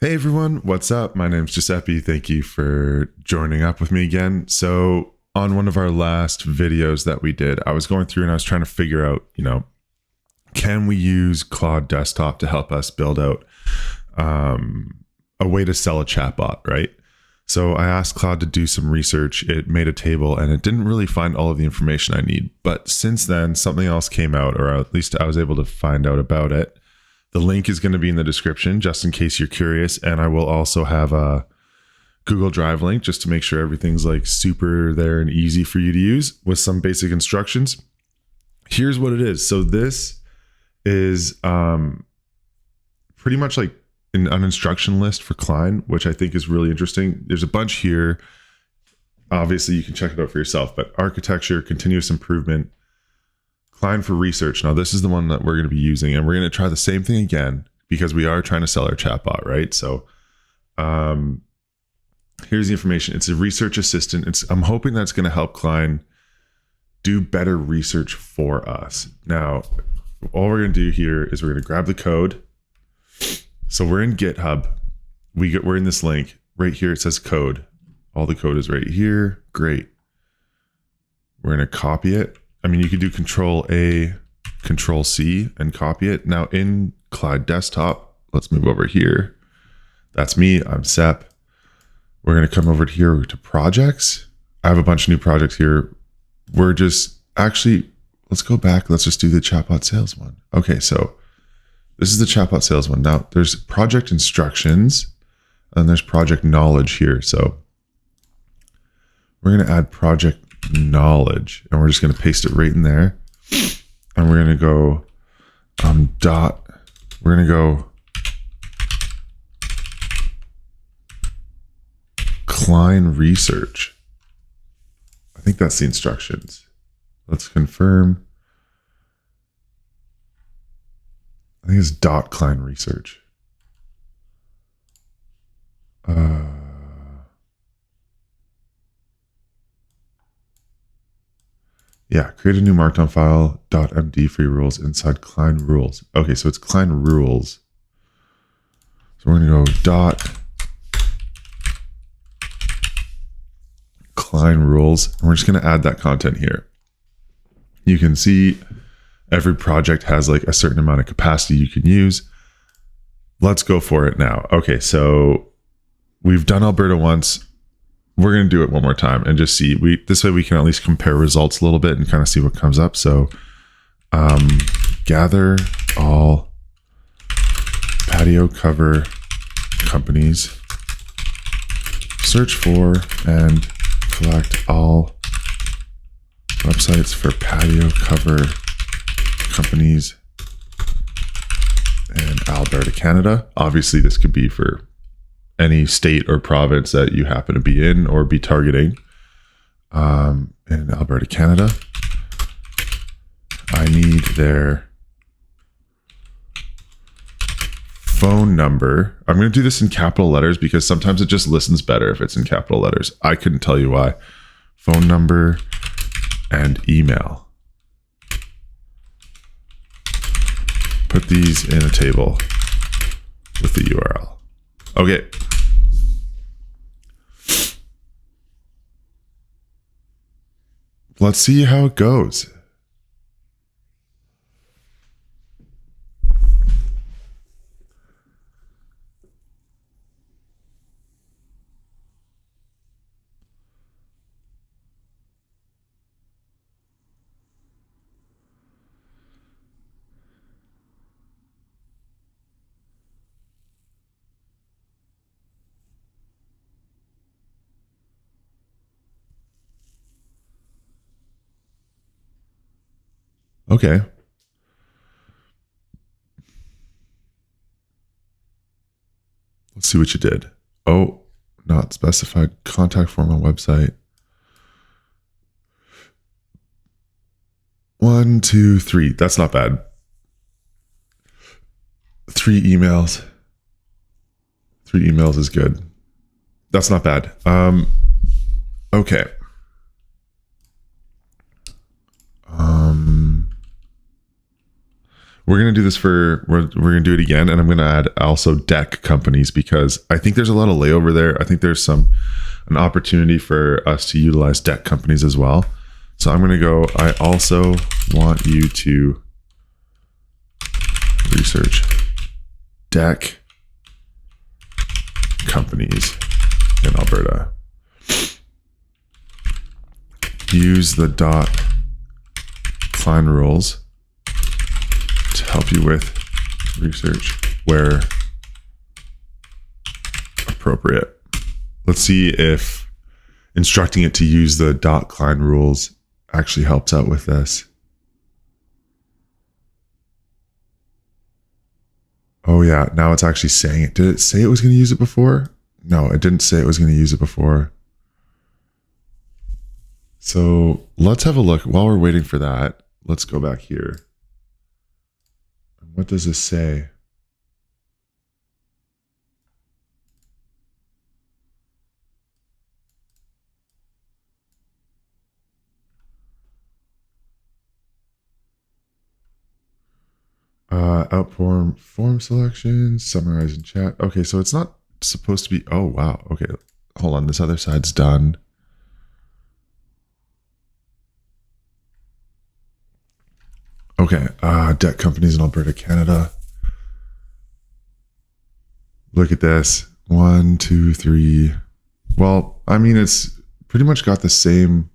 Hey everyone, what's up? My name's Giuseppe. Thank you for joining up with me again. So, on one of our last videos that we did, I was going through and I was trying to figure out, can we use Claude Desktop to help us build out a way to sell a chatbot, right? So I asked Claude to do some research. It made a table and it didn't really find all of the information I need. But since then, something else came out, or at least I was able to find out about it. The link is going to be in the description just in case you're curious. And I will also have a Google Drive link just to make sure everything's like super there and easy for you to use with some basic instructions. Here's what it is. So this is pretty much like an instruction list for Cline, which I think is really interesting. There's a bunch here. Obviously, you can check it out for yourself, but architecture, continuous improvement, Cline for research. Now, this is the one that we're going to be using, and we're going to try the same thing again because we are trying to sell our chatbot, right? So here's the information. It's a research assistant. I'm hoping that's going to help Cline do better research for us. Now, all we're going to do here is we're going to grab the code. So we're in GitHub. We're in this link right here. It says code. All the code is right here. Great. We're going to copy it. I mean, you could do Control A, Control C and copy it. Now in Cloud Desktop, let's move over here. That's me. I'm Sep. We're going to come over here to projects. I have a bunch of new projects here. We're just actually, let's go back. Let's just do the chatbot sales one. Okay. So this is the chatbot sales one. Now there's project instructions and there's project knowledge here. So we're going to add project knowledge and we're just going to paste it right in there. And we're going to go we're going to go Cline research. I think that's the instructions. Let's confirm. I think it's .Cline research. Yeah, create a new markdown file, .md for your rules inside Cline rules. Okay, so it's Cline rules. So we're going to go .Cline rules, and we're just going to add that content here. You can see every project has like a certain amount of capacity you can use. Let's go for it now. Okay, so we've done Alberta once. We're going to do it one more time and just see. This way we can at least compare results a little bit and kind of see what comes up. So gather all patio cover companies, search for and collect all websites for patio cover companies in Alberta, Canada. Obviously, this could be for any state or province that you happen to be in or be targeting. In Alberta, Canada, I need their phone number. I'm going to do this in capital letters because sometimes it just listens better if it's in capital letters. I couldn't tell you why. Phone number and email. Put these in a table with the URL. Okay. Let's see how it goes. Okay. Let's see what you did. Oh, not specified contact form on website. 1, 2, 3. That's not bad. 3 emails. 3 emails is good. That's not bad. Okay. we're going to do this we're going to do it again. And I'm going to add also deck companies, because I think there's a lot of layover there. I think there's an opportunity for us to utilize deck companies as well. So I'm going to go, I also want you to research deck companies in Alberta. Use the .Cline rules to help you with research where appropriate. Let's see if instructing it to use the .Cline rules actually helps out with this. Oh yeah, now it's actually saying it. Did it say it was going to use it before? No, it didn't say it was going to use it before. So let's have a look. While we're waiting for that, let's go back here. What does this say? Outform form selections, summarize in chat. Okay, so it's not supposed to be. Oh wow. Okay, hold on. This other side's done. Okay, debt companies in Alberta, Canada. Look at this. 1, 2, 3. Well, I mean, it's pretty much got the same